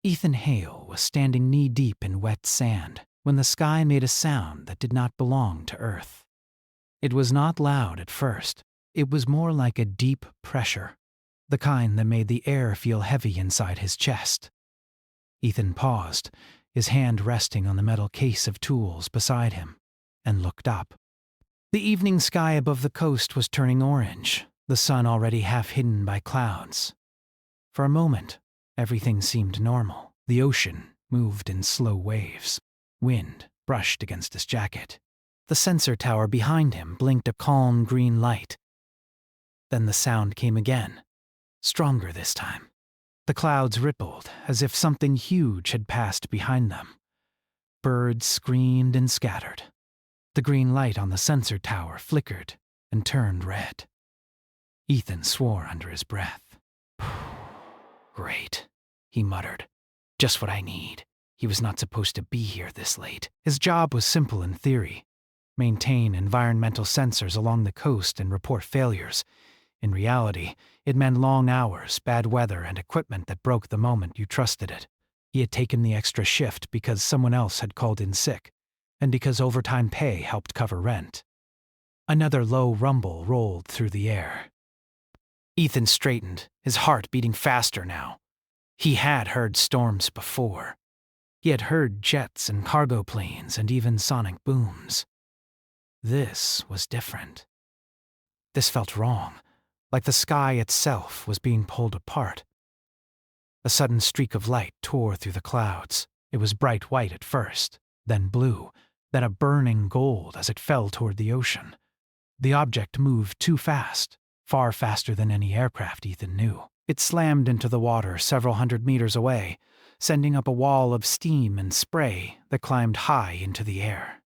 Ethan Hale was standing knee-deep in wet sand when the sky made a sound that did not belong to Earth. It was not loud at first. It was more like a deep pressure, the kind that made the air feel heavy inside his chest. Ethan paused, his hand resting on the metal case of tools beside him, and looked up. The evening sky above the coast was turning orange, the sun already half hidden by clouds. For a moment, everything seemed normal. The ocean moved in slow waves. Wind brushed against his jacket. The sensor tower behind him blinked a calm green light. Then the sound came again, stronger this time. The clouds rippled as if something huge had passed behind them. Birds screamed and scattered. The green light on the sensor tower flickered and turned red. Ethan swore under his breath. "Great," he muttered. "Just what I need." He was not supposed to be here this late. His job was simple in theory. Maintain environmental sensors along the coast and report failures. In reality, it meant long hours, bad weather, and equipment that broke the moment you trusted it. He had taken the extra shift because someone else had called in sick, and because overtime pay helped cover rent. Another low rumble rolled through the air. Ethan straightened, his heart beating faster now. He had heard storms before. He had heard jets and cargo planes and even sonic booms. This was different. This felt wrong, like the sky itself was being pulled apart. A sudden streak of light tore through the clouds. It was bright white at first, then blue, then a burning gold as it fell toward the ocean. The object moved too fast, far faster than any aircraft Ethan knew. It slammed into the water several hundred meters away, sending up a wall of steam and spray that climbed high into the air.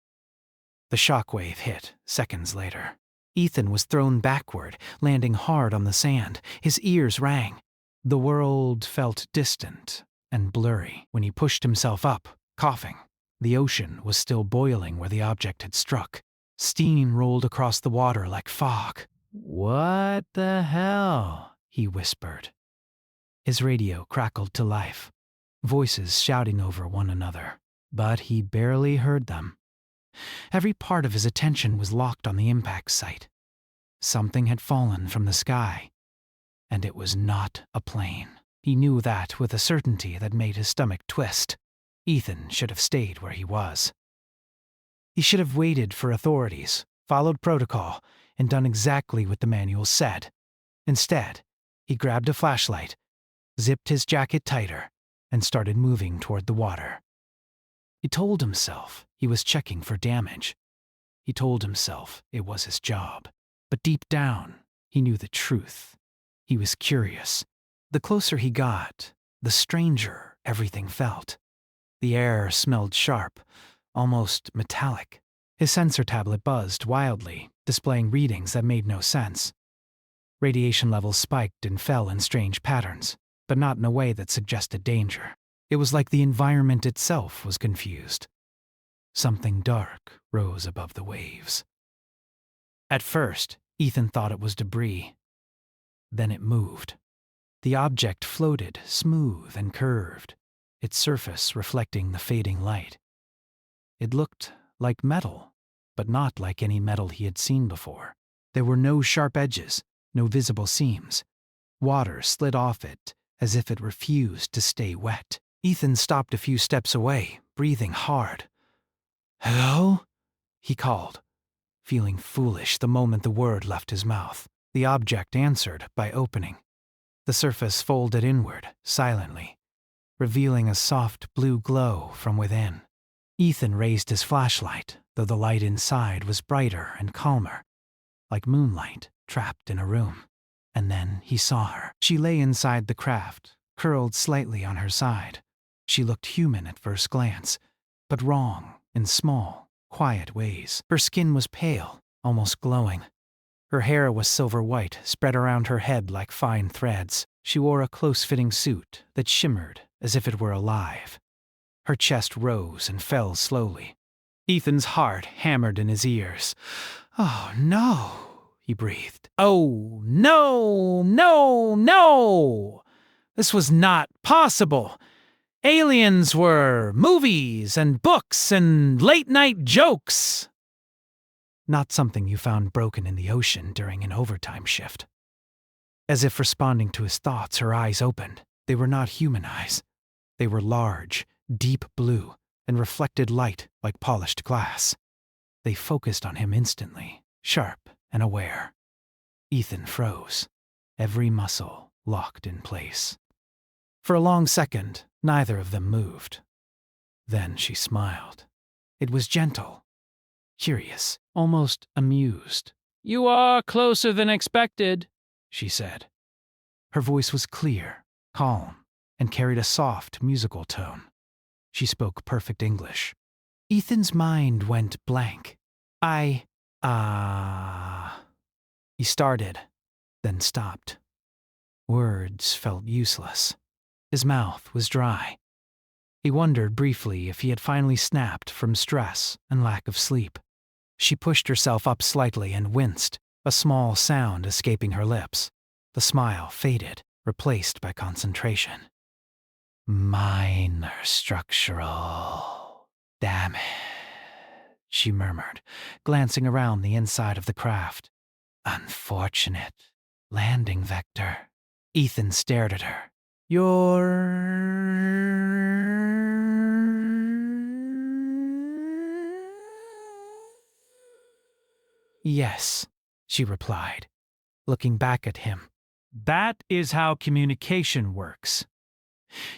The shockwave hit seconds later. Ethan was thrown backward, landing hard on the sand. His ears rang. The world felt distant and blurry. When he pushed himself up, coughing, the ocean was still boiling where the object had struck. Steam rolled across the water like fog. "What the hell?" he whispered. His radio crackled to life, voices shouting over one another, but he barely heard them. Every part of his attention was locked on the impact site. Something had fallen from the sky, and it was not a plane. He knew that with a certainty that made his stomach twist. Ethan should have stayed where he was. He should have waited for authorities, followed protocol, and done exactly what the manual said. Instead, he grabbed a flashlight, zipped his jacket tighter, and started moving toward the water. He told himself he was checking for damage. He told himself it was his job. But deep down, he knew the truth. He was curious. The closer he got, the stranger everything felt. The air smelled sharp, almost metallic. His sensor tablet buzzed wildly, displaying readings that made no sense. Radiation levels spiked and fell in strange patterns, but not in a way that suggested danger. It was like the environment itself was confused. Something dark rose above the waves. At first, Ethan thought it was debris. Then it moved. The object floated, smooth and curved, its surface reflecting the fading light. It looked like metal, but not like any metal he had seen before. There were no sharp edges, no visible seams. Water slid off it as if it refused to stay wet. Ethan stopped a few steps away, breathing hard. "Hello?" he called, feeling foolish the moment the word left his mouth. The object answered by opening. The surface folded inward, silently, revealing a soft blue glow from within. Ethan raised his flashlight, though the light inside was brighter and calmer, like moonlight trapped in a room. And then he saw her. She lay inside the craft, curled slightly on her side. She looked human at first glance, but wrong in small, quiet ways. Her skin was pale, almost glowing. Her hair was silver white, spread around her head like fine threads. She wore a close-fitting suit that shimmered as if it were alive. Her chest rose and fell slowly. Ethan's heart hammered in his ears. "Oh, no," he breathed. "Oh, no, no, no! This was not possible. Aliens were movies and books and late-night jokes. Not something you found broken in the ocean during an overtime shift. As if responding to his thoughts, her eyes opened. They were not human eyes. They were large, deep blue, and reflected light like polished glass. They focused on him instantly, sharp and aware. Ethan froze, every muscle locked in place. For a long second, neither of them moved. Then she smiled. It was gentle, curious, almost amused. "You are closer than expected," she said. Her voice was clear, calm, and carried a soft, musical tone. She spoke perfect English. Ethan's mind went blank. He started, then stopped. Words felt useless. His mouth was dry. He wondered briefly if he had finally snapped from stress and lack of sleep. She pushed herself up slightly and winced, a small sound escaping her lips. The smile faded, replaced by concentration. "Minor structural damage," she murmured, glancing around the inside of the craft. "Unfortunate landing vector." Ethan stared at her. "Yes," she replied, looking back at him. "That is how communication works."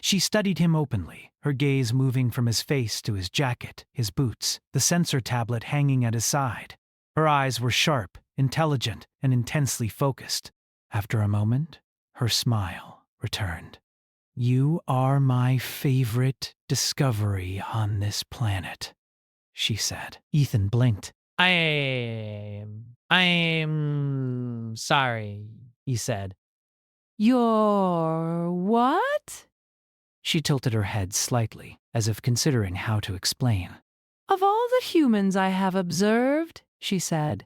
She studied him openly, her gaze moving from his face to his jacket, his boots, the sensor tablet hanging at his side. Her eyes were sharp, intelligent, and intensely focused. After a moment, her smile returned. "You are my favorite discovery on this planet," she said. Ethan blinked. I'm sorry," he said. "You're what?" She tilted her head slightly, as if considering how to explain. "Of all the humans I have observed," she said,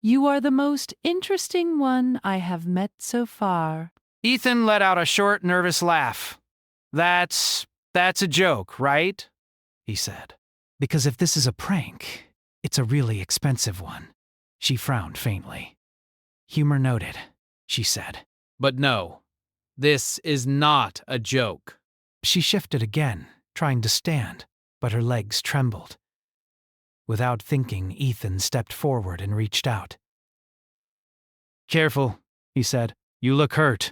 "you are the most interesting one I have met so far." Ethan let out a short, nervous laugh. That's a joke, right?" he said. "Because if this is a prank, it's a really expensive one." She frowned faintly. "Humor noted," she said. "But no, this is not a joke." She shifted again, trying to stand, but her legs trembled. Without thinking, Ethan stepped forward and reached out. "Careful," he said. "You look hurt."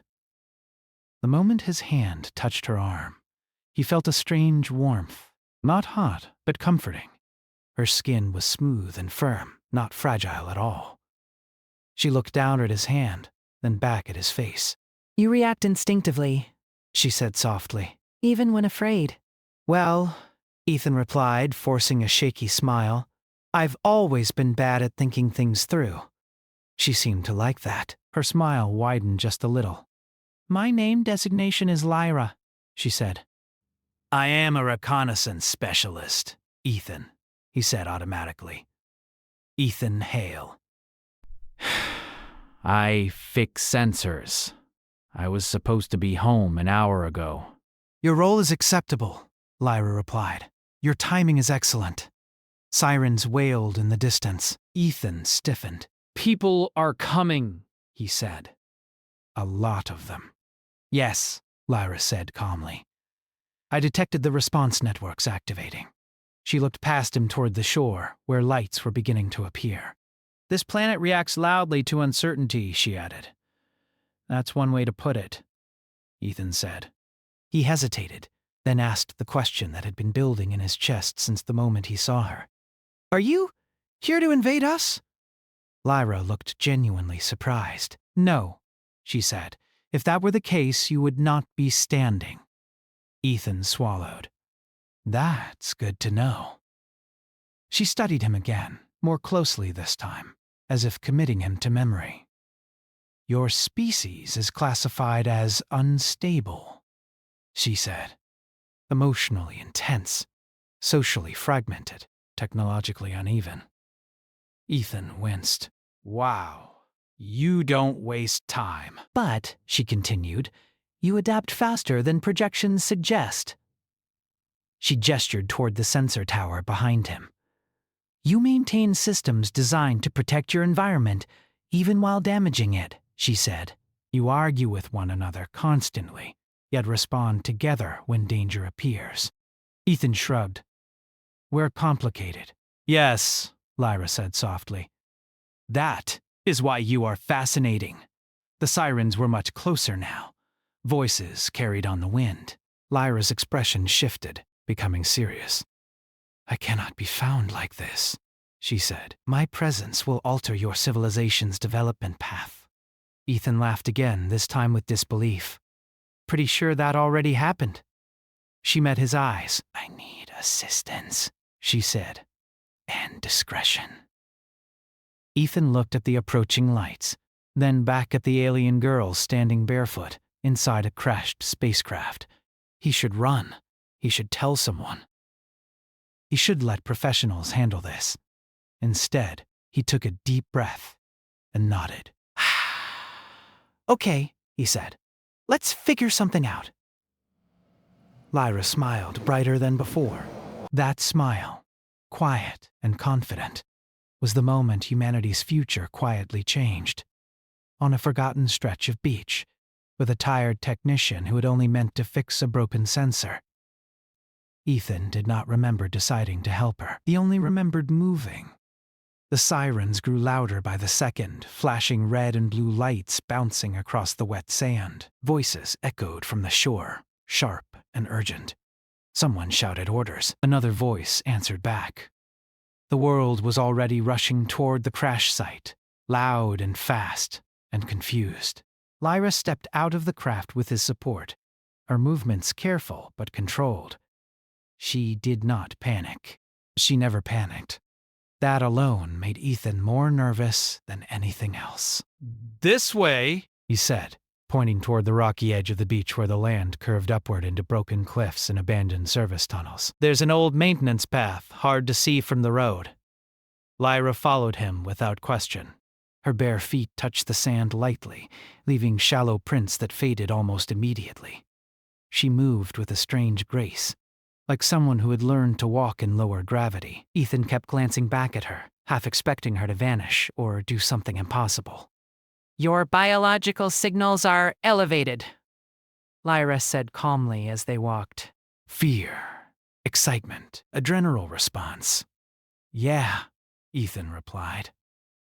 The moment his hand touched her arm, he felt a strange warmth, not hot, but comforting. Her skin was smooth and firm, not fragile at all. She looked down at his hand, then back at his face. "You react instinctively," she said softly, "even when afraid." "Well," Ethan replied, forcing a shaky smile, "I've always been bad at thinking things through." She seemed to like that. Her smile widened just a little. "My name designation is Lyra," she said. "I am a reconnaissance specialist, Ethan," he said automatically. Ethan Hale. "I fix sensors. I was supposed to be home an hour ago." "Your role is acceptable," Lyra replied. "Your timing is excellent." Sirens wailed in the distance. Ethan stiffened. "People are coming," he said. "A lot of them." "Yes," Lyra said calmly. "I detected the response networks activating." She looked past him toward the shore, where lights were beginning to appear. "This planet reacts loudly to uncertainty," she added. "That's one way to put it," Ethan said. He hesitated, then asked the question that had been building in his chest since the moment he saw her. "Are you here to invade us?" Lyra looked genuinely surprised. "No," she said. "If that were the case, you would not be standing." Ethan swallowed. "That's good to know." She studied him again, more closely this time, as if committing him to memory. "Your species is classified as unstable," she said. "Emotionally intense, socially fragmented, technologically uneven." Ethan winced. "Wow. You don't waste time." "But," she continued, "you adapt faster than projections suggest." She gestured toward the sensor tower behind him. You maintain systems designed to protect your environment, even while damaging it, she said. You argue with one another constantly, yet respond together when danger appears. Ethan shrugged. We're complicated. Yes, Lyra said softly. That is why you are fascinating. The sirens were much closer now. Voices carried on the wind. Lyra's expression shifted, becoming serious. I cannot be found like this, she said. My presence will alter your civilization's development path. Ethan laughed again, this time with disbelief. Pretty sure that already happened. She met his eyes. I need assistance, she said, and discretion. Ethan looked at the approaching lights, then back at the alien girl standing barefoot inside a crashed spacecraft. He should run. He should tell someone. He should let professionals handle this. Instead, he took a deep breath and nodded. Okay, he said. Let's figure something out. Lyra smiled brighter than before. That smile, quiet and confident, was the moment humanity's future quietly changed. On a forgotten stretch of beach, with a tired technician who had only meant to fix a broken sensor. Ethan did not remember deciding to help her. He only remembered moving. The sirens grew louder by the second, flashing red and blue lights bouncing across the wet sand. Voices echoed from the shore, sharp and urgent. Someone shouted orders. Another voice answered back. The world was already rushing toward the crash site, loud and fast and confused. Lyra stepped out of the craft with his support, her movements careful but controlled. She did not panic. She never panicked. That alone made Ethan more nervous than anything else. This way, he said, pointing toward the rocky edge of the beach where the land curved upward into broken cliffs and abandoned service tunnels. There's an old maintenance path, hard to see from the road. Lyra followed him without question. Her bare feet touched the sand lightly, leaving shallow prints that faded almost immediately. She moved with a strange grace, like someone who had learned to walk in lower gravity. Ethan kept glancing back at her, half expecting her to vanish or do something impossible. Your biological signals are elevated, Lyra said calmly as they walked. Fear, excitement, adrenal response. Yeah, Ethan replied.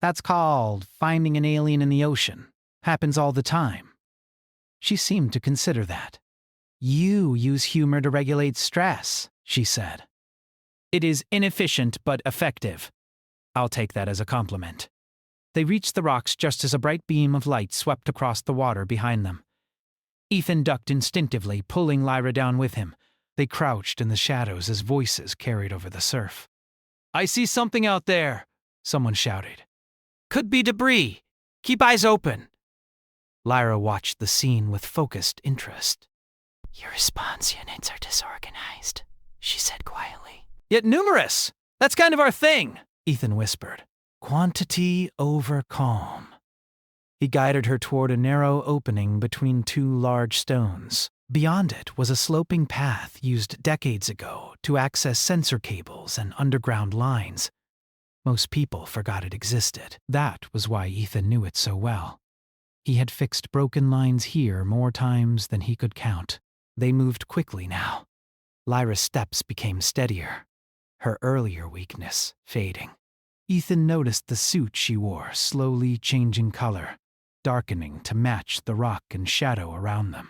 That's called finding an alien in the ocean. Happens all the time. She seemed to consider that. You use humor to regulate stress, she said. It is inefficient but effective. I'll take that as a compliment. They reached the rocks just as a bright beam of light swept across the water behind them. Ethan ducked instinctively, pulling Lyra down with him. They crouched in the shadows as voices carried over the surf. I see something out there, someone shouted. Could be debris. Keep eyes open. Lyra watched the scene with focused interest. Your response units are disorganized, she said quietly. Yet numerous! That's kind of our thing, Ethan whispered. Quantity over calm. He guided her toward a narrow opening between two large stones. Beyond it was a sloping path used decades ago to access sensor cables and underground lines. Most people forgot it existed. That was why Ethan knew it so well. He had fixed broken lines here more times than he could count. They moved quickly now. Lyra's steps became steadier, her earlier weakness fading. Ethan noticed the suit she wore slowly changing color, darkening to match the rock and shadow around them.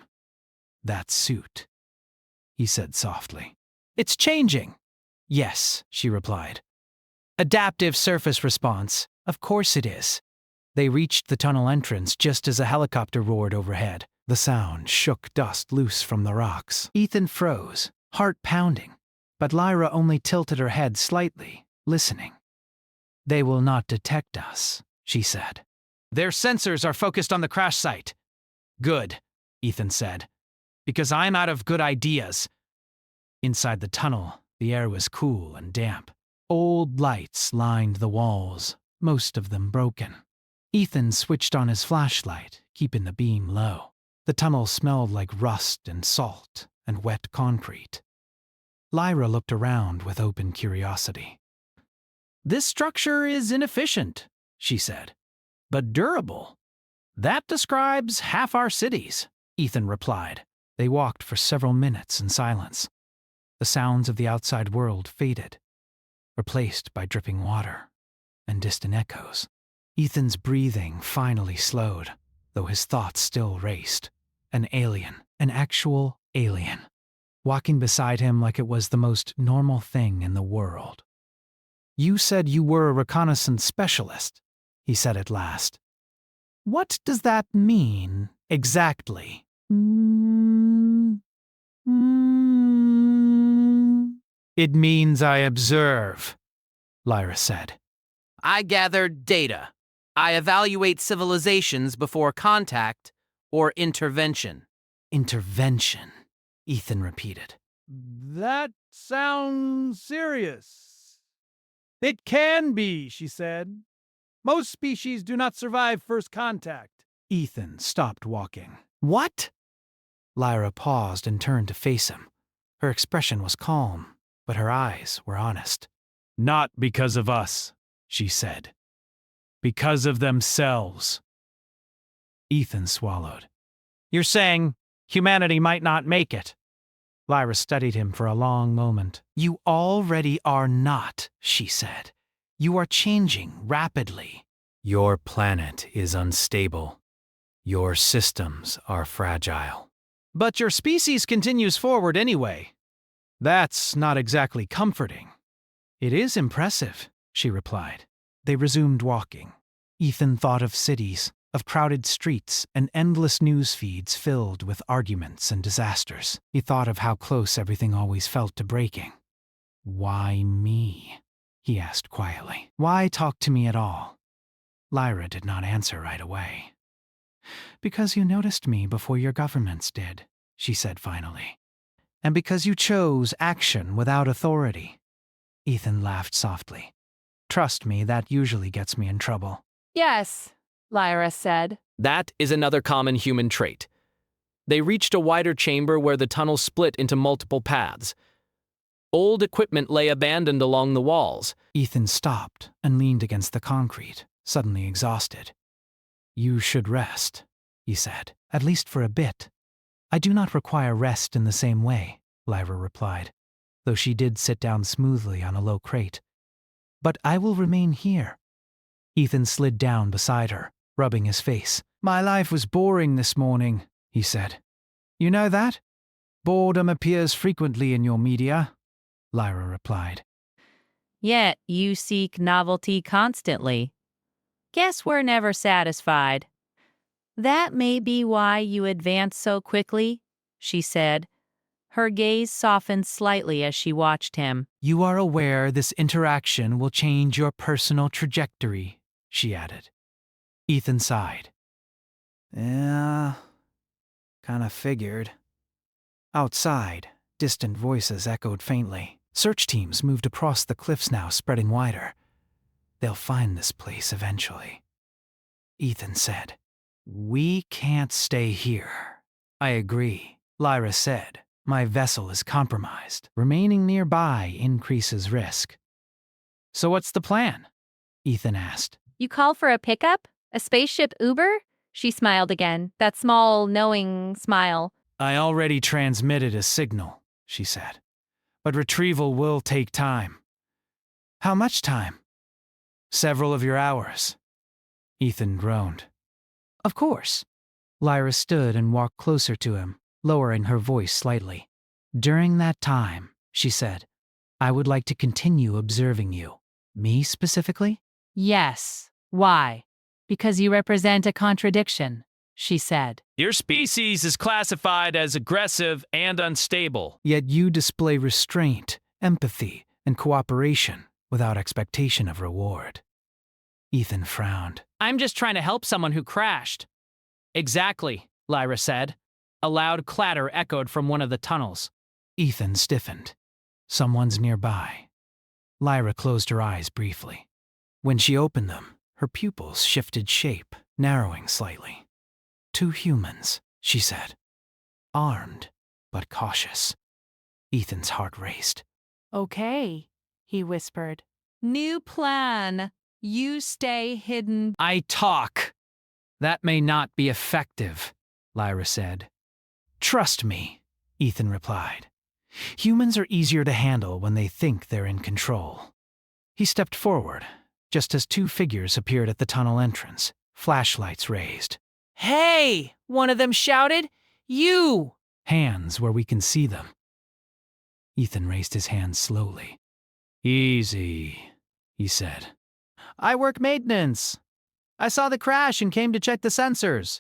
That suit, he said softly. It's changing. Yes, she replied. Adaptive surface response. Of course it is. They reached the tunnel entrance just as a helicopter roared overhead. The sound shook dust loose from the rocks. Ethan froze, heart pounding, but Lyra only tilted her head slightly, listening. They will not detect us, she said. Their sensors are focused on the crash site. Good, Ethan said, because I'm out of good ideas. Inside the tunnel, the air was cool and damp. Old lights lined the walls, most of them broken. Ethan switched on his flashlight, keeping the beam low. The tunnel smelled like rust and salt and wet concrete. Lyra looked around with open curiosity. "This structure is inefficient," she said, "but durable. That describes half our cities," Ethan replied. They walked for several minutes in silence. The sounds of the outside world faded, replaced by dripping water and distant echoes. Ethan's breathing finally slowed, though his thoughts still raced. An alien, an actual alien, walking beside him like it was the most normal thing in the world. "You said you were a reconnaissance specialist," he said at last. "What does that mean, exactly?" "It means I observe," Lyra said. I gather data. I evaluate civilizations before contact or intervention." "Intervention," Ethan repeated. "That sounds serious." "It can be," she said. "Most species do not survive first contact." Ethan stopped walking. "What?" Lyra paused and turned to face him. Her expression was calm, but her eyes were honest. "Not because of us," she said. "Because of themselves." Ethan swallowed. "You're saying humanity might not make it?" Lyra studied him for a long moment. "You already are not," she said. "You are changing rapidly. Your planet is unstable. Your systems are fragile. But your species continues forward anyway. That's not exactly comforting." "It is impressive," she replied. They resumed walking. Ethan thought of cities, of crowded streets and endless news feeds filled with arguments and disasters. He thought of how close everything always felt to breaking. "Why me?" he asked quietly. "Why talk to me at all?" Lyra did not answer right away. "Because you noticed me before your governments did," she said finally. "And because you chose action without authority." Ethan laughed softly. "Trust me, that usually gets me in trouble." "Yes," Lyra said. That is another common human trait. They reached a wider chamber where the tunnel split into multiple paths. Old equipment lay abandoned along the walls. Ethan stopped and leaned against the concrete, suddenly exhausted. "You should rest," he said, "at least for a bit." "I do not require rest in the same way," Lyra replied, though she did sit down smoothly on a low crate. "But I will remain here." Ethan slid down beside her, rubbing his face. "My life was boring this morning," he said. "You know that? Boredom appears frequently in your media," Lyra replied. "Yet you seek novelty constantly. Guess we're never satisfied." "That may be why you advance so quickly," she said. Her gaze softened slightly as she watched him. "You are aware this interaction will change your personal trajectory," she added. Ethan sighed. "Yeah, kinda figured." Outside, distant voices echoed faintly. Search teams moved across the cliffs now, spreading wider. "They'll find this place eventually," Ethan said. "We can't stay here." "I agree," Lyra said. "My vessel is compromised. Remaining nearby increases risk." "So what's the plan?" Ethan asked. "You call for a pickup? A spaceship Uber?" She smiled again, that small, knowing smile. "I already transmitted a signal," she said. "But retrieval will take time." "How much time?" "Several of your hours." Ethan groaned. "Of course." Lyra stood and walked closer to him, lowering her voice slightly. "During that time," she said, "I would like to continue observing you." "Me specifically?" "Yes. Why?" "Because you represent a contradiction," she said. Your species is classified as aggressive and unstable. "Yet you display restraint, empathy, and cooperation without expectation of reward." Ethan frowned. I'm just trying to help someone who crashed. Exactly, Lyra said. A loud clatter echoed from one of the tunnels. Ethan stiffened. Someone's nearby. Lyra closed her eyes briefly. When she opened them, her pupils shifted shape, narrowing slightly. "Two humans," she said. "Armed, but cautious." Ethan's heart raced. Okay, he whispered. New plan. You stay hidden. I talk. That may not be effective, Lyra said. Trust me, Ethan replied. Humans are easier to handle when they think they're in control. He stepped forward, just as two figures appeared at the tunnel entrance, flashlights raised. Hey! One of them shouted. You! Hands where we can see them. Ethan raised his hands slowly. Easy, he said. I work maintenance. I saw the crash and came to check the sensors.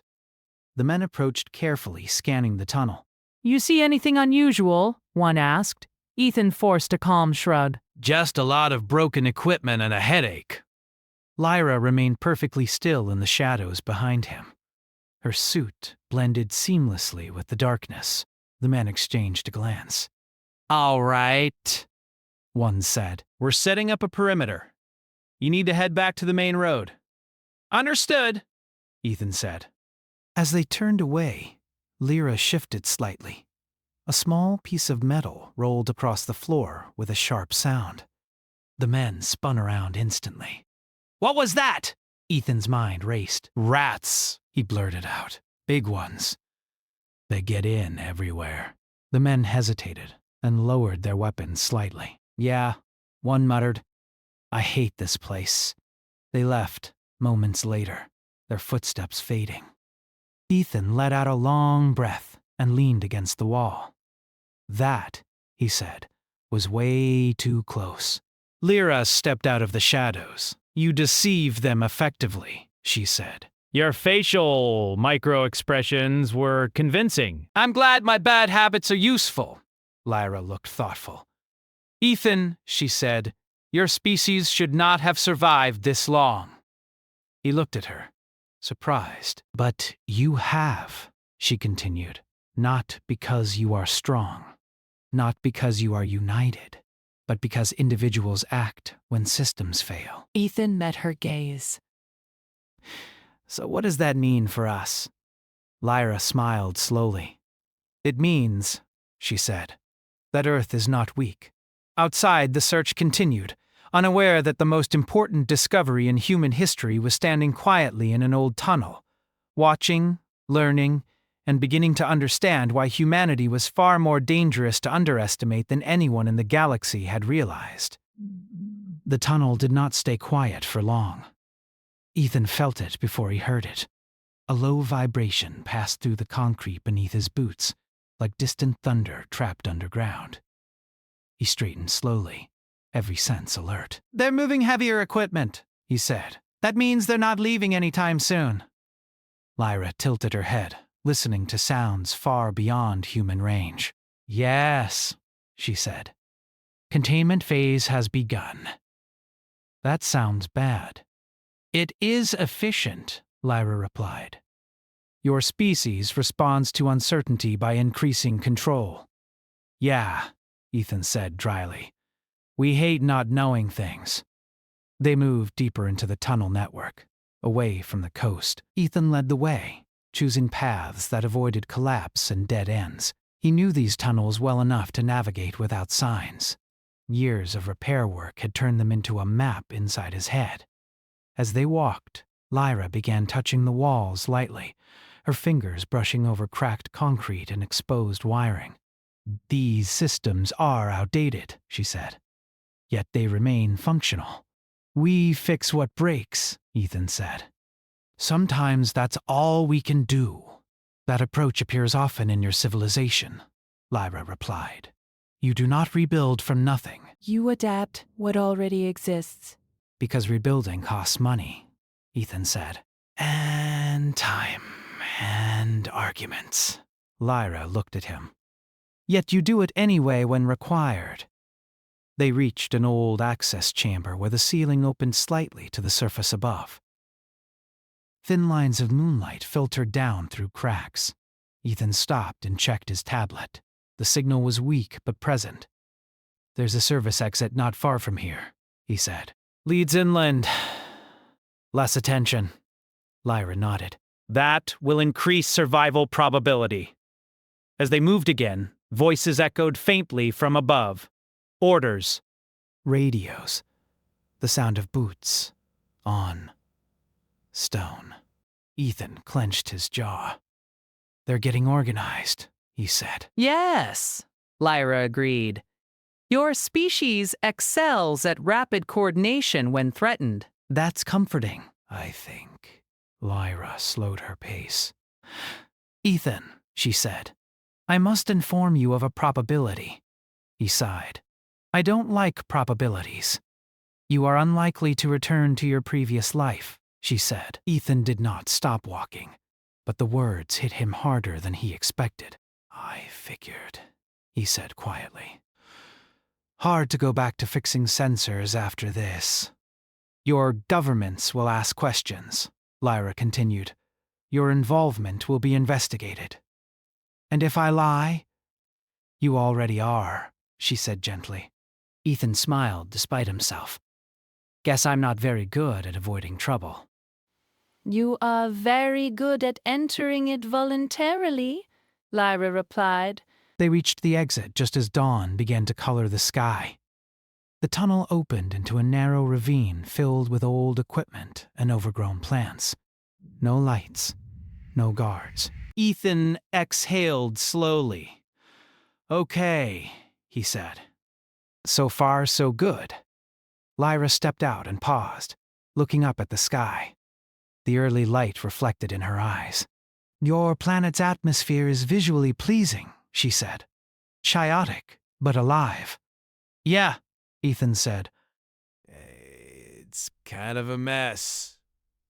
The men approached carefully, scanning the tunnel. You see anything unusual? One asked. Ethan forced a calm shrug. Just a lot of broken equipment and a headache. Lyra remained perfectly still in the shadows behind him. Her suit blended seamlessly with the darkness. The men exchanged a glance. All right, one said. We're setting up a perimeter. You need to head back to the main road. Understood, Ethan said. As they turned away, Lyra shifted slightly. A small piece of metal rolled across the floor with a sharp sound. The men spun around instantly. What was that? Ethan's mind raced. Rats, he blurted out. Big ones. They get in everywhere. The men hesitated and lowered their weapons slightly. Yeah, one muttered. I hate this place. They left, moments later, their footsteps fading. Ethan let out a long breath and leaned against the wall. That, he said, was way too close. Lyra stepped out of the shadows. You deceived them effectively, she said. Your facial micro-expressions were convincing. I'm glad my bad habits are useful. Lyra looked thoughtful. Ethan, she said, your species should not have survived this long. He looked at her, surprised. But you have, she continued, not because you are strong, not because you are united, but because individuals act when systems fail. Ethan met her gaze. So what does that mean for us? Lyra smiled slowly. It means, she said, that Earth is not weak. Outside, the search continued, unaware that the most important discovery in human history was standing quietly in an old tunnel, watching, learning, and beginning to understand why humanity was far more dangerous to underestimate than anyone in the galaxy had realized. The tunnel did not stay quiet for long. Ethan felt it before he heard it. A low vibration passed through the concrete beneath his boots, like distant thunder trapped underground. He straightened slowly, every sense alert. They're moving heavier equipment, he said. That means they're not leaving anytime soon. Lyra tilted her head, listening to sounds far beyond human range. Yes, she said. Containment phase has begun. That sounds bad. It is efficient, Lyra replied. Your species responds to uncertainty by increasing control. Yeah, Ethan said dryly. We hate not knowing things. They moved deeper into the tunnel network, away from the coast. Ethan led the way, choosing paths that avoided collapse and dead ends. He knew these tunnels well enough to navigate without signs. Years of repair work had turned them into a map inside his head. As they walked, Lyra began touching the walls lightly, her fingers brushing over cracked concrete and exposed wiring. These systems are outdated, she said. Yet they remain functional. We fix what breaks, Ethan said. Sometimes that's all we can do. That approach appears often in your civilization, Lyra replied. You do not rebuild from nothing. You adapt what already exists. Because rebuilding costs money, Ethan said. And time, and arguments. Lyra looked at him. Yet you do it anyway when required. They reached an old access chamber where the ceiling opened slightly to the surface above. Thin lines of moonlight filtered down through cracks. Ethan stopped and checked his tablet. The signal was weak but present. There's a service exit not far from here, he said. Leads inland. Less attention. Lyra nodded. That will increase survival probability. As they moved again, Voices echoed faintly from above. Orders. Radios. The sound of boots. On. Stone. Ethan clenched his jaw. They're getting organized, he said. Yes, Lyra agreed. Your species excels at rapid coordination when threatened. That's comforting, I think. Lyra slowed her pace. Ethan, she said, I must inform you of a probability. He sighed. I don't like probabilities. You are unlikely to return to your previous life, she said. Ethan did not stop walking, but the words hit him harder than he expected. I figured, he said quietly. Hard to go back to fixing sensors after this. Your governments will ask questions, Lyra continued. Your involvement will be investigated. And if I lie? You already are, she said gently. Ethan smiled despite himself. Guess I'm not very good at avoiding trouble. You are very good at entering it voluntarily, Lyra replied. They reached the exit just as dawn began to color the sky. The tunnel opened into a narrow ravine filled with old equipment and overgrown plants. No lights, no guards. Ethan exhaled slowly. Okay, he said. So far, so good. Lyra stepped out and paused, looking up at the sky. The early light reflected in her eyes. Your planet's atmosphere is visually pleasing, she said. Chaotic, but alive. Yeah, Ethan said. It's kind of a mess,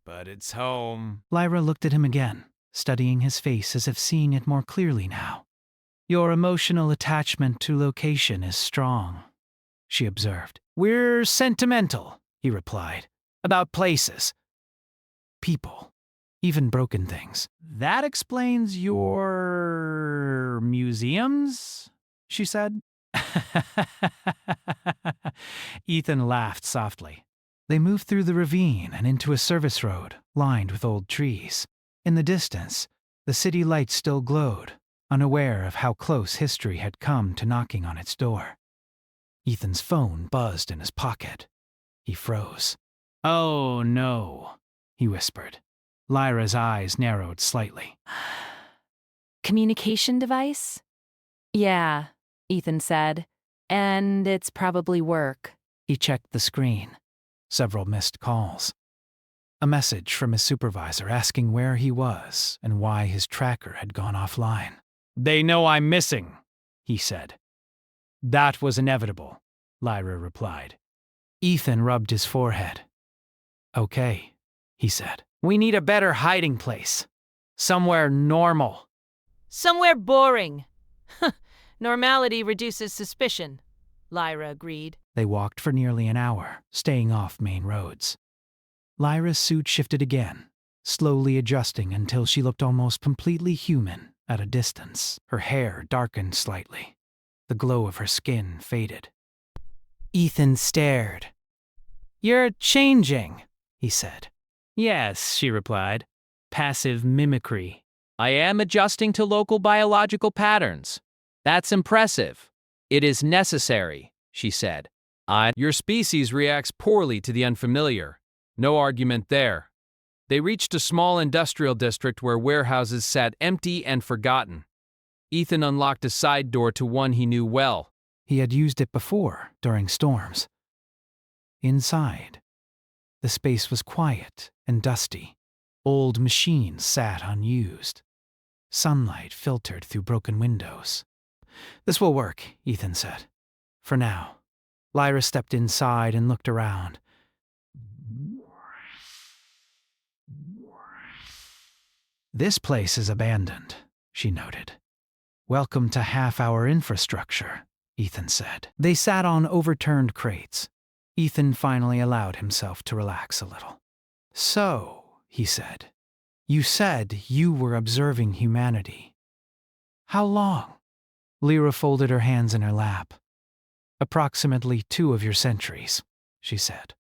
but it's home. Lyra looked at him again, studying his face as if seeing it more clearly now. Your emotional attachment to location is strong, she observed. We're sentimental, he replied, about places. People, even broken things. That explains your museums, she said. Ethan laughed softly. They moved through the ravine and into a service road lined with old trees. In the distance, the city lights still glowed, unaware of how close history had come to knocking on its door. Ethan's phone buzzed in his pocket. He froze. Oh, no, he whispered. Lyra's eyes narrowed slightly. Communication device? Yeah, Ethan said. And it's probably work. He checked the screen. Several missed calls. A message from his supervisor asking where he was and why his tracker had gone offline. They know I'm missing, he said. That was inevitable, Lyra replied. Ethan rubbed his forehead. Okay, he said. We need a better hiding place. Somewhere normal. Somewhere boring. Normality reduces suspicion, Lyra agreed. They walked for nearly an hour, staying off main roads. Lyra's suit shifted again, slowly adjusting until she looked almost completely human at a distance. Her hair darkened slightly. The glow of her skin faded. Ethan stared. You're changing, he said. Yes, she replied. Passive mimicry. I am adjusting to local biological patterns. That's impressive. It is necessary, she said. Your species reacts poorly to the unfamiliar. No argument there. They reached a small industrial district where warehouses sat empty and forgotten. Ethan unlocked a side door to one he knew well. He had used it before, during storms. Inside, the space was quiet and dusty. Old machines sat unused. Sunlight filtered through broken windows. This will work, Ethan said. For now. Lyra stepped inside and looked around. This place is abandoned, she noted. Welcome to half-hour infrastructure, Ethan said. They sat on overturned crates. Ethan finally allowed himself to relax a little. So, he said, you said you were observing humanity. How long? Lyra folded her hands in her lap. Approximately 2 of your centuries, she said.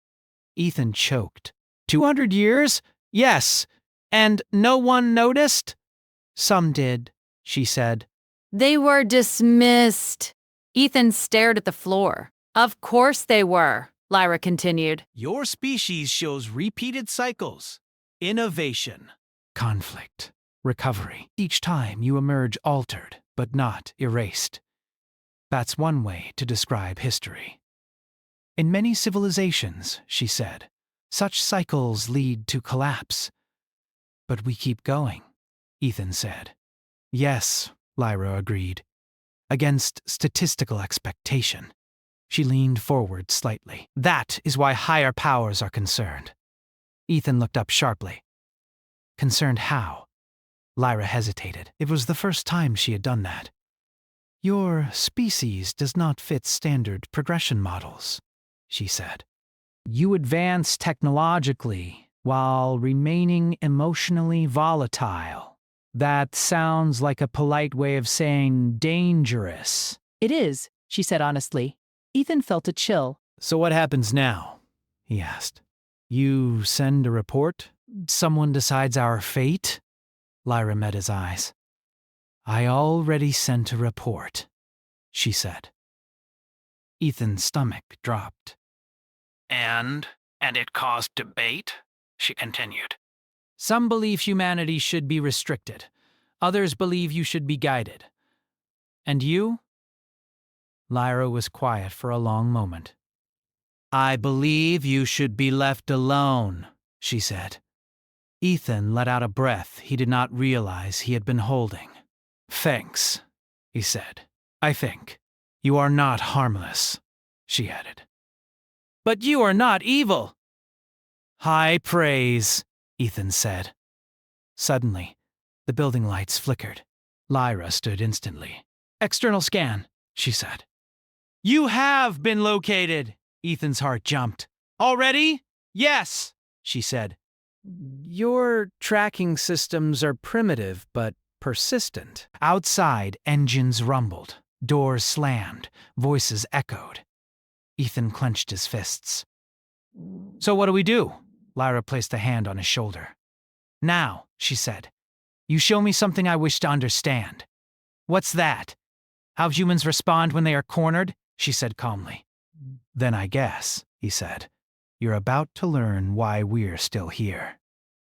Ethan choked. 200 years? Yes. And no one noticed? Some did, she said. They were dismissed. Ethan stared at the floor. Of course they were, Lyra continued. Your species shows repeated cycles. Innovation. Conflict. Recovery. Each time you emerge altered, but not erased. That's one way to describe history. In many civilizations, she said, such cycles lead to collapse. But we keep going, Ethan said. Yes, Lyra agreed. Against statistical expectation. She leaned forward slightly. That is why higher powers are concerned. Ethan looked up sharply. Concerned how? Lyra hesitated. It was the first time she had done that. Your species does not fit standard progression models, she said. You advance technologically while remaining emotionally volatile. That sounds like a polite way of saying dangerous. It is, she said honestly. Ethan felt a chill. So what happens now? He asked. You send a report? Someone decides our fate? Lyra met his eyes. I already sent a report, she said. Ethan's stomach dropped. And it caused debate? She continued. Some believe humanity should be restricted. Others believe you should be guided. And you? Lyra was quiet for a long moment. I believe you should be left alone, she said. Ethan let out a breath he did not realize he had been holding. Thanks, he said. I think. You are not harmless, she added. But you are not evil. High praise, Ethan said. Suddenly, the building lights flickered. Lyra stood instantly. External scan, she said. You have been located, Ethan's heart jumped. Already? Yes, she said. Your tracking systems are primitive, but persistent. Outside, engines rumbled, doors slammed, voices echoed. Ethan clenched his fists. So what do we do? Lyra placed a hand on his shoulder. Now, she said, you show me something I wish to understand. What's that? How humans respond when they are cornered? She said calmly. Then I guess, he said, you're about to learn why we're still here.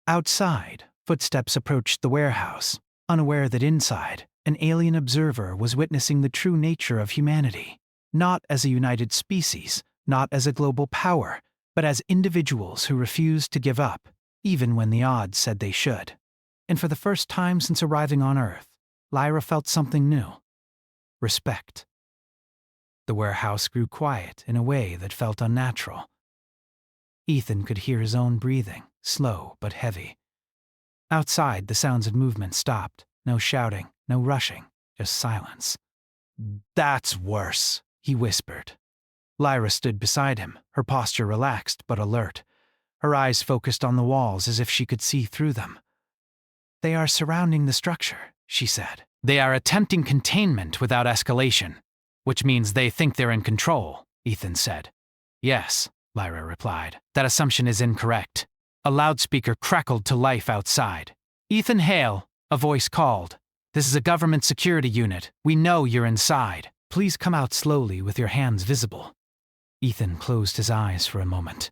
Outside, footsteps approached the warehouse, unaware that inside, an alien observer was witnessing the true nature of humanity, not as a united species, not as a global power, but as individuals who refused to give up, even when the odds said they should. And for the first time since arriving on Earth, Lyra felt something new. Respect. The warehouse grew quiet in a way that felt unnatural. Ethan could hear his own breathing, slow but heavy. Outside, the sounds of movement stopped. No shouting, no rushing, just silence. That's worse, he whispered. Lyra stood beside him, her posture relaxed but alert. Her eyes focused on the walls as if she could see through them. They are surrounding the structure, she said. They are attempting containment without escalation, which means they think they're in control, Ethan said. Yes, Lyra replied. That assumption is incorrect. A loudspeaker crackled to life outside. Ethan Hale, a voice called. This is a government security unit. We know you're inside. Please come out slowly with your hands visible. Ethan closed his eyes for a moment.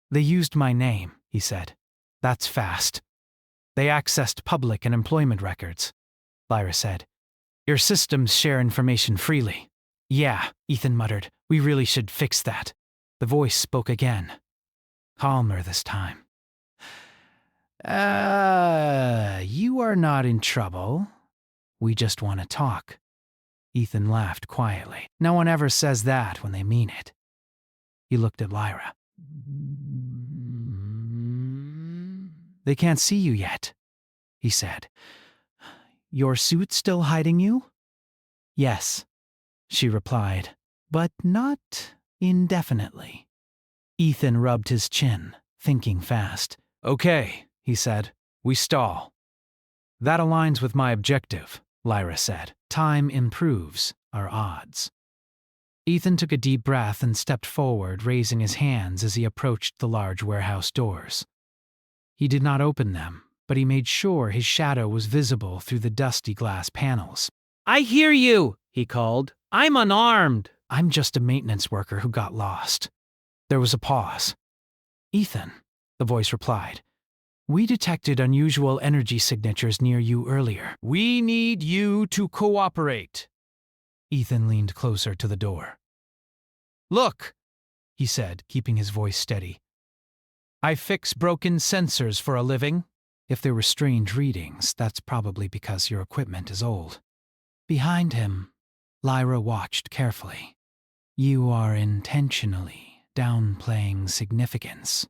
They used my name, he said. That's fast. They accessed public and employment records, Lyra said. Your systems share information freely. Yeah, Ethan muttered. We really should fix that. The voice spoke again. Calmer this time. You are not in trouble. We just want to talk. Ethan laughed quietly. No one ever says that when they mean it. He looked at Lyra. They can't see you yet, he said. Your suit still hiding you? Yes, she replied, but not indefinitely. Ethan rubbed his chin, thinking fast. Okay, he said. We stall. That aligns with my objective, Lyra said. Time improves our odds. Ethan took a deep breath and stepped forward, raising his hands as he approached the large warehouse doors. He did not open them, but he made sure his shadow was visible through the dusty glass panels. I hear you, he called. I'm unarmed. I'm just a maintenance worker who got lost. There was a pause. Ethan, the voice replied. We detected unusual energy signatures near you earlier. We need you to cooperate. Ethan leaned closer to the door. Look, he said, keeping his voice steady. I fix broken sensors for a living. If there were strange readings, that's probably because your equipment is old. Behind him, Lyra watched carefully. You are intentionally downplaying significance,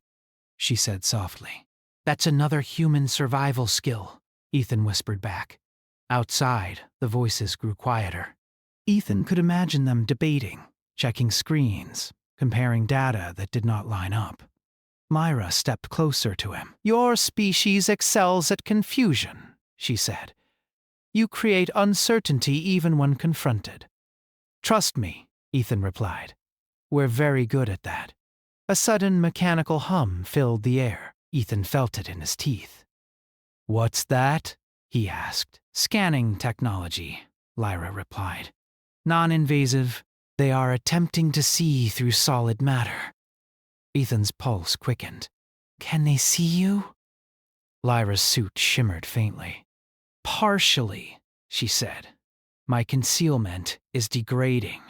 she said softly. That's another human survival skill, Ethan whispered back. Outside, the voices grew quieter. Ethan could imagine them debating, checking screens, comparing data that did not line up. Myra stepped closer to him. Your species excels at confusion, she said. You create uncertainty even when confronted. Trust me, Ethan replied. We're very good at that. A sudden mechanical hum filled the air. Ethan felt it in his teeth. What's that? He asked. Scanning technology, Lyra replied. Non-invasive. They are attempting to see through solid matter. Ethan's pulse quickened. Can they see you? Lyra's suit shimmered faintly. Partially, she said. My concealment is degrading.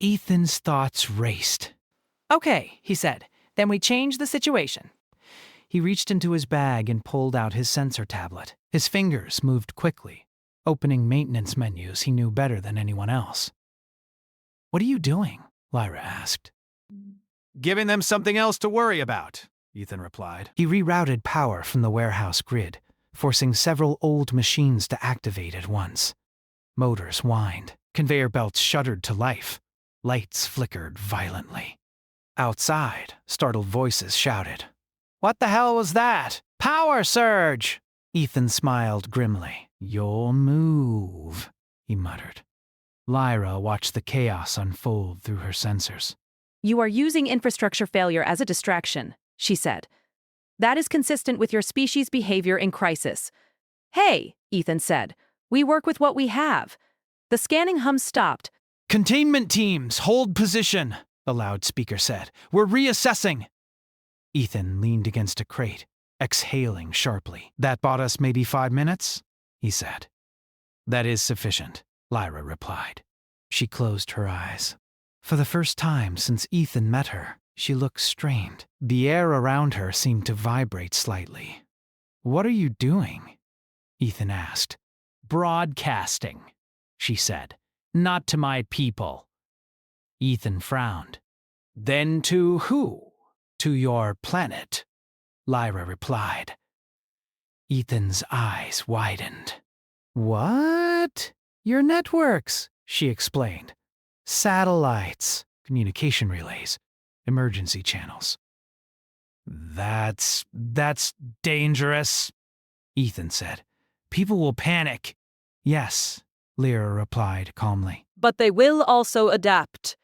Ethan's thoughts raced. Okay, he said. Then we change the situation. He reached into his bag and pulled out his sensor tablet. His fingers moved quickly, opening maintenance menus he knew better than anyone else. What are you doing? Lyra asked. Giving them something else to worry about, Ethan replied. He rerouted power from the warehouse grid, forcing several old machines to activate at once. Motors whined. Conveyor belts shuddered to life. Lights flickered violently. Outside, startled voices shouted. What the hell was that? Power surge! Ethan smiled grimly. You'll move, he muttered. Lyra watched the chaos unfold through her sensors. You are using infrastructure failure as a distraction, she said. That is consistent with your species' behavior in crisis. Hey, Ethan said. We work with what we have. The scanning hum stopped. Containment teams, hold position, the loudspeaker said. We're reassessing. Ethan leaned against a crate, exhaling sharply. That bought us maybe 5 minutes, he said. That is sufficient, Lyra replied. She closed her eyes. For the first time since Ethan met her, she looked strained. The air around her seemed to vibrate slightly. What are you doing? Ethan asked. Broadcasting, she said. Not to my people. Ethan frowned. Then to who? To your planet, Lyra replied. Ethan's eyes widened. What? Your networks, she explained. Satellites, communication relays, emergency channels. That's dangerous, Ethan said. People will panic. Yes, Lyra replied calmly. But they will also adapt.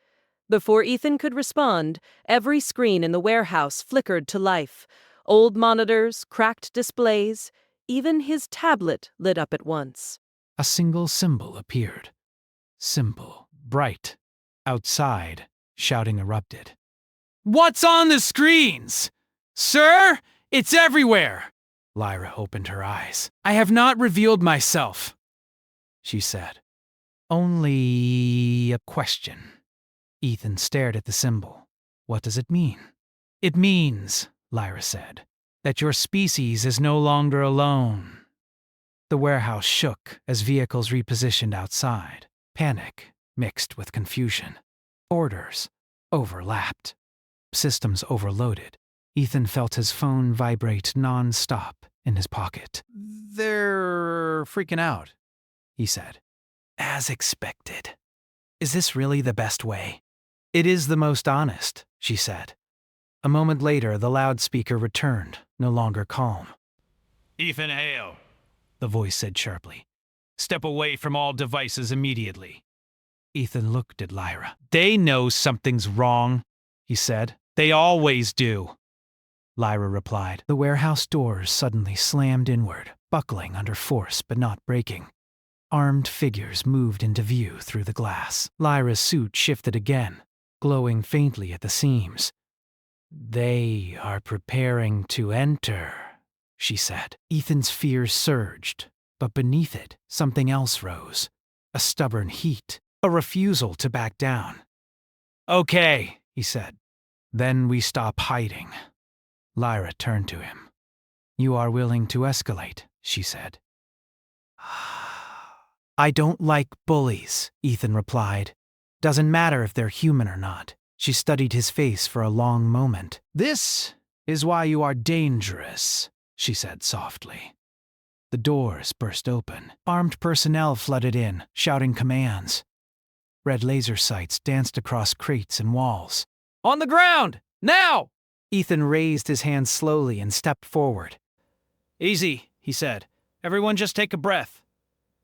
Before Ethan could respond, every screen in the warehouse flickered to life. Old monitors, cracked displays, even his tablet lit up at once. A single symbol appeared. Simple, bright. Outside, shouting erupted. What's on the screens? Sir, it's everywhere! Lyra opened her eyes. I have not revealed myself, she said. Only a question. Ethan stared at the symbol. What does it mean? It means, Lyra said, that your species is no longer alone. The warehouse shook as vehicles repositioned outside. Panic mixed with confusion. Orders overlapped. Systems overloaded. Ethan felt his phone vibrate non-stop in his pocket. They're freaking out, he said. As expected. Is this really the best way? It is the most honest, she said. A moment later, the loudspeaker returned, no longer calm. Ethan Hale, The voice said sharply. step away from all devices immediately. Ethan looked at Lyra. They know something's wrong, he said. They always do. Lyra replied. The warehouse doors suddenly slammed inward, buckling under force but not breaking. Armed figures moved into view through the glass. Lyra's suit shifted again, glowing faintly at the seams. "They are preparing to enter," she said. Ethan's fears surged, but beneath it, something else rose. A stubborn heat, a refusal to back down. "Okay," he said. "Then we stop hiding." Lyra turned to him. "You are willing to escalate," she said. "I don't like bullies," Ethan replied. "Doesn't matter if they're human or not." She studied his face for a long moment. "This is why you are dangerous," she said softly. The doors burst open. Armed personnel flooded in, shouting commands. Red laser sights danced across crates and walls. On the ground! Now! Ethan raised his hand slowly and stepped forward. Easy, he said. Everyone just take a breath.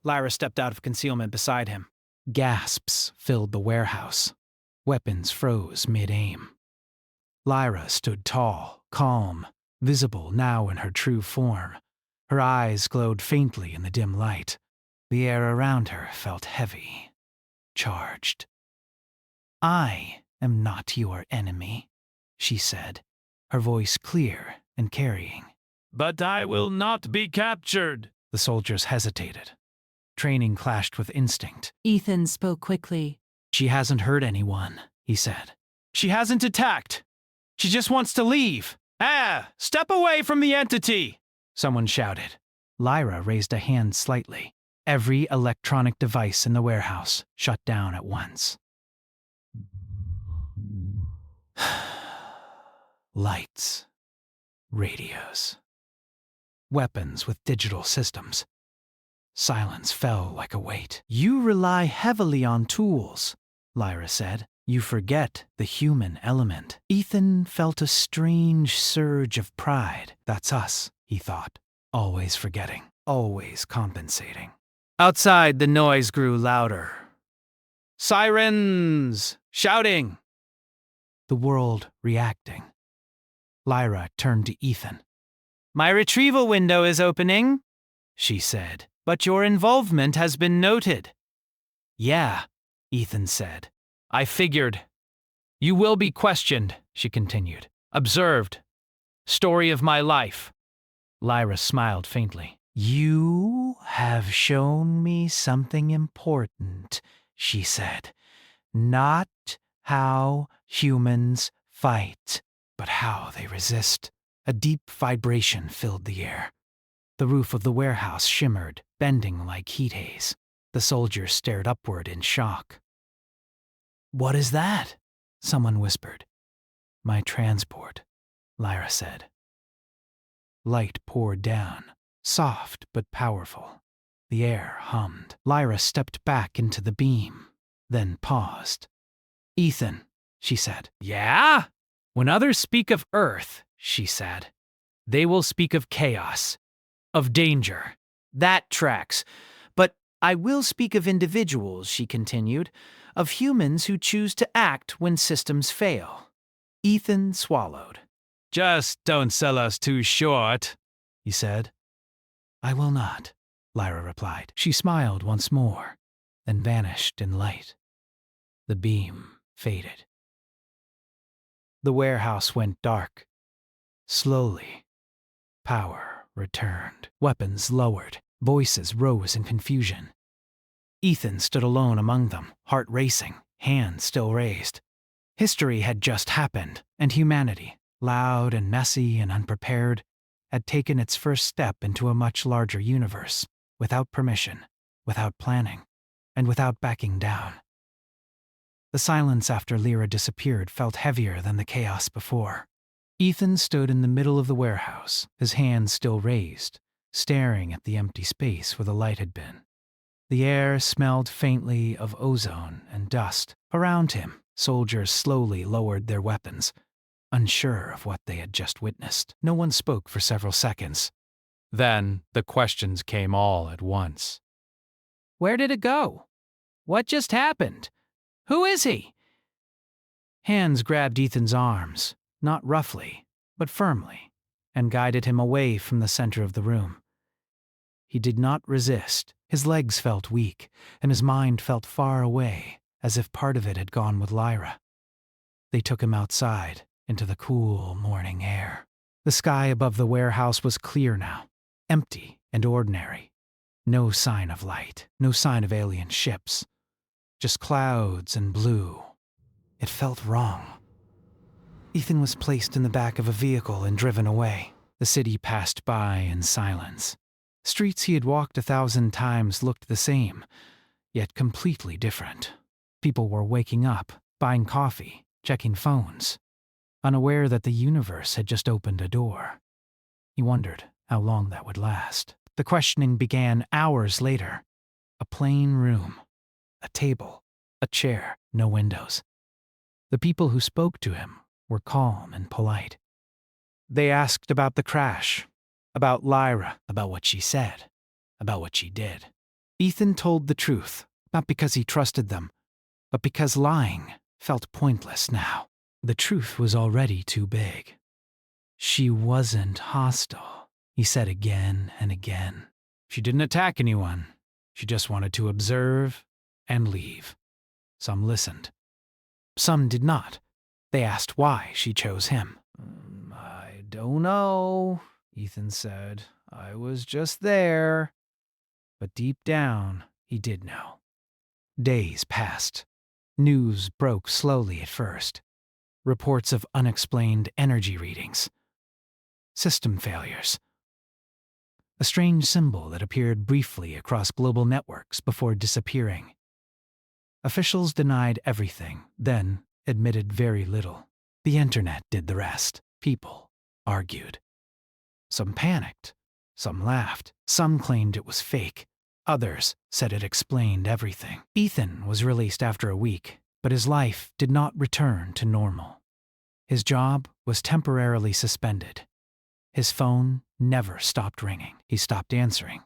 Lyra stepped out of concealment beside him. Gasps filled the warehouse. Weapons froze mid-aim. Lyra stood tall, calm, visible now in her true form. Her eyes glowed faintly in the dim light. The air around her felt heavy, charged. "I am not your enemy," she said, her voice clear and carrying. "But I will not be captured." The soldiers hesitated. Training clashed with instinct. Ethan spoke quickly. "She hasn't hurt anyone," he said. "She hasn't attacked. She just wants to leave." "Ah, step away from the entity!" someone shouted. Lyra raised a hand slightly. Every electronic device in the warehouse shut down at once. Lights, radios, weapons with digital systems. Silence fell like a weight. "You rely heavily on tools," Lyra said. "You forget the human element." Ethan felt a strange surge of pride. That's us, he thought. Always forgetting, always compensating. Outside, the noise grew louder. Sirens! Shouting! The world reacting. Lyra turned to Ethan. "My retrieval window is opening," she said, "but your involvement has been noted." "Yeah," Ethan said. "I figured." "You will be questioned," she continued. "Observed. Story of my life." Lyra smiled faintly. "You have shown me something important," she said. "Not how humans fight, but how they resist." A deep vibration filled the air. The roof of the warehouse shimmered, bending like heat haze. The soldiers stared upward in shock. "What is that?" someone whispered. "My transport," Lyra said. Light poured down, soft but powerful. The air hummed. Lyra stepped back into the beam, then paused. "Ethan," she said. "Yeah?" "When others speak of Earth," she said, "they will speak of chaos, of danger. That tracks. But I will speak of individuals," she continued, "of humans who choose to act when systems fail." Ethan swallowed. "Just don't sell us too short," he said. "I will not," Lyra replied. She smiled once more, then vanished in light. The beam faded. The warehouse went dark. Slowly, power returned. Weapons lowered. Voices rose in confusion. Ethan stood alone among them, heart racing, hands still raised. History had just happened, and humanity, loud and messy and unprepared, had taken its first step into a much larger universe, without permission, without planning, and without backing down. The silence after Lyra disappeared felt heavier than the chaos before. Ethan stood in the middle of the warehouse, his hands still raised, staring at the empty space where the light had been. The air smelled faintly of ozone and dust. Around him, soldiers slowly lowered their weapons, unsure of what they had just witnessed. No one spoke for several seconds. Then the questions came all at once. Where did it go? What just happened? Who is he? Hands grabbed Ethan's arms, not roughly, but firmly, and guided him away from the center of the room. He did not resist. His legs felt weak, and his mind felt far away, as if part of it had gone with Lyra. They took him outside, into the cool morning air. The sky above the warehouse was clear now, empty and ordinary. No sign of light, no sign of alien ships. Just clouds and blue. It felt wrong. Ethan was placed in the back of a vehicle and driven away. The city passed by in silence. Streets he had walked 1,000 times looked the same, yet completely different. People were waking up, buying coffee, checking phones, unaware that the universe had just opened a door. He wondered how long that would last. The questioning began hours later. A plain room, a table, a chair, no windows. The people who spoke to him were calm and polite. They asked about the crash, about Lyra, about what she said, about what she did. Ethan told the truth, not because he trusted them, but because lying felt pointless now. The truth was already too big. She wasn't hostile, he said again and again. She didn't attack anyone. She just wanted to observe and leave. Some listened. Some did not. They asked why she chose him. I don't know, Ethan said. I was just there. But deep down, he did know. Days passed. News broke slowly at first. Reports of unexplained energy readings. System failures. A strange symbol that appeared briefly across global networks before disappearing. Officials denied everything, then admitted very little. The internet did the rest. People argued. Some panicked. Some laughed. Some claimed it was fake. Others said it explained everything. Ethan was released after a week, but his life did not return to normal. His job was temporarily suspended. His phone never stopped ringing. He stopped answering.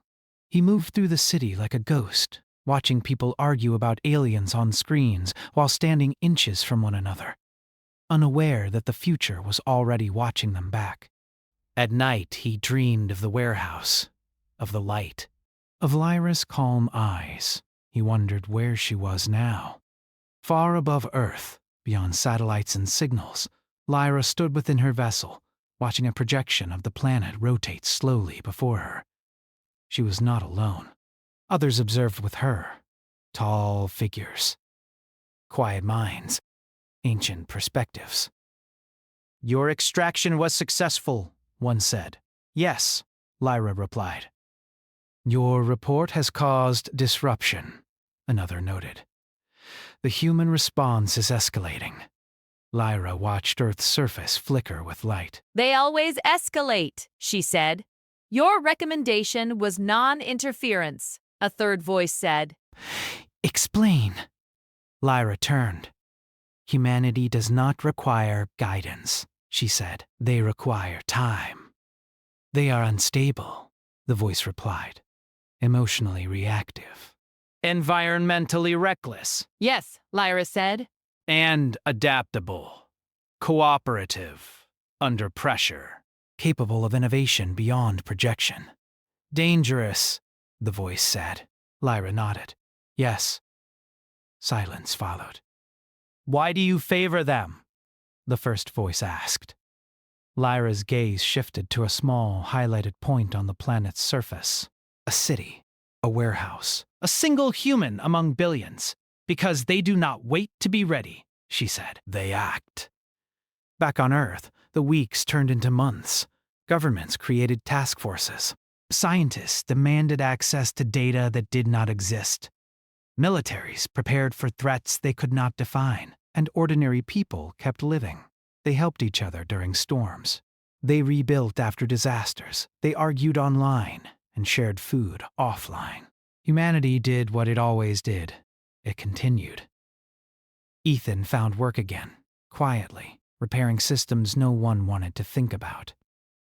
He moved through the city like a ghost, watching people argue about aliens on screens while standing inches from one another, unaware that the future was already watching them back. At night, he dreamed of the warehouse, of the light, of Lyra's calm eyes. He wondered where she was now. Far above Earth, beyond satellites and signals, Lyra stood within her vessel, watching a projection of the planet rotate slowly before her. She was not alone. Others observed with her. Tall figures. Quiet minds. Ancient perspectives. Your extraction was successful, one said. Yes, Lyra replied. Your report has caused disruption, another noted. The human response is escalating. Lyra watched Earth's surface flicker with light. They always escalate, she said. Your recommendation was non-interference, a third voice said. Explain. Lyra turned. Humanity does not require guidance, she said. They require time. They are unstable, the voice replied. Emotionally reactive. Environmentally reckless. Yes, Lyra said. And adaptable. Cooperative. Under pressure. Capable of innovation beyond projection. Dangerous, the voice said. Lyra nodded. Yes. Silence followed. Why do you favor them? The first voice asked. Lyra's gaze shifted to a small, highlighted point on the planet's surface. A city. A warehouse. A single human among billions. Because they do not wait to be ready, she said. They act. Back on Earth, the weeks turned into months. Governments created task forces. Scientists demanded access to data that did not exist. Militaries prepared for threats they could not define, and ordinary people kept living. They helped each other during storms. They rebuilt after disasters. They argued online and shared food offline. Humanity did what it always did. It continued. Ethan found work again, quietly, repairing systems no one wanted to think about.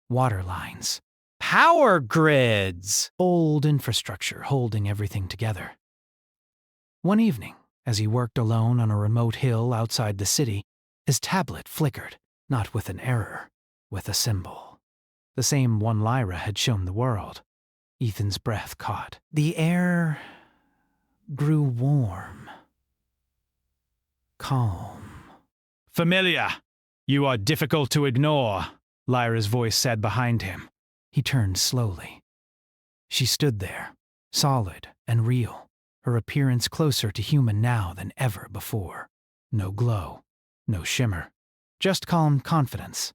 Water lines. Power grids! Old infrastructure holding everything together. One evening, as he worked alone on a remote hill outside the city, his tablet flickered, not with an error, with a symbol. The same one Lyra had shown the world. Ethan's breath caught. The air grew warm, calm. "Familiar! You are difficult to ignore," Lyra's voice said behind him. He turned slowly. She stood there, solid and real, her appearance closer to human now than ever before. No glow, no shimmer, just calm confidence.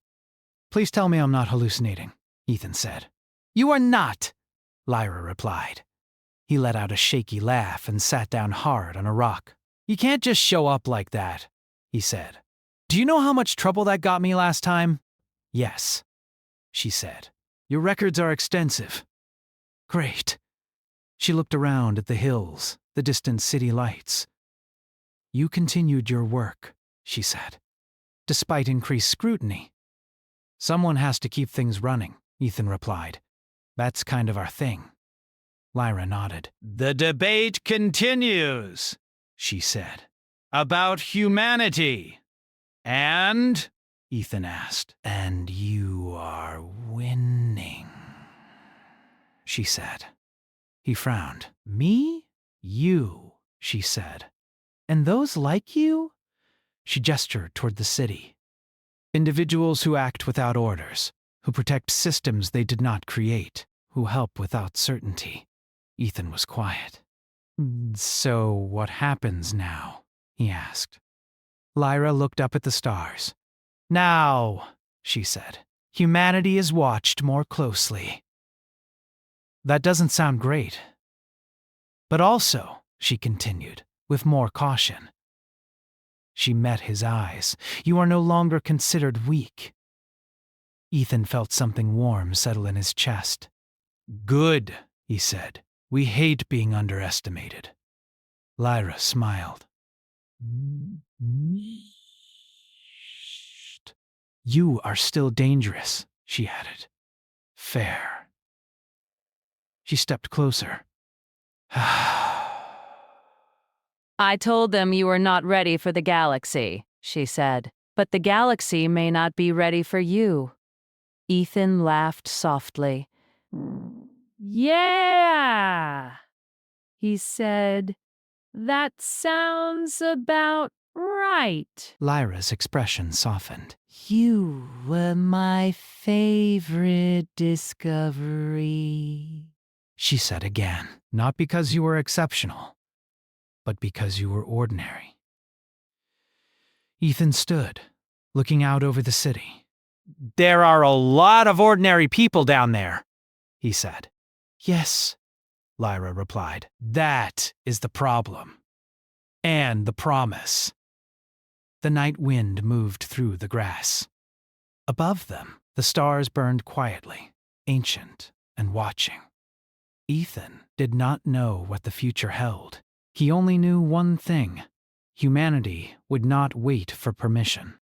"Please tell me I'm not hallucinating," Ethan said. "You are not," Lyra replied. He let out a shaky laugh and sat down hard on a rock. "You can't just show up like that," he said. "Do you know how much trouble that got me last time?" "Yes," she said. "Your records are extensive." "Great." She looked around at the hills, the distant city lights. "You continued your work," she said, "despite increased scrutiny." "Someone has to keep things running," Ethan replied. "That's kind of our thing." Lyra nodded. "The debate continues," she said, "about humanity. And?" Ethan asked. "And you are winning," she said. He frowned. "Me? You," she said. "And those like you?" She gestured toward the city. "Individuals who act without orders, who protect systems they did not create, who help without certainty." Ethan was quiet. "So what happens now?" he asked. Lyra looked up at the stars. "Now," she said, "humanity is watched more closely." "That doesn't sound great." "But also," she continued, with more caution. She met his eyes. "You are no longer considered weak." Ethan felt something warm settle in his chest. "Good," he said. "We hate being underestimated." Lyra smiled. "You are still dangerous," she added. "Fair." She stepped closer. I told them you were not ready for the galaxy, she said. But the galaxy may not be ready for you. Ethan laughed softly. Yeah, he said. That sounds about right. Lyra's expression softened. You were my favorite discovery, She said again, "Not because you were exceptional, but because you were ordinary." Ethan stood, looking out over the city. "There are a lot of ordinary people down there," he said. "Yes," Lyra replied. "That is the problem. And the promise." The night wind moved through the grass. Above them, the stars burned quietly, ancient and watching. Ethan did not know what the future held. He only knew one thing: humanity would not wait for permission.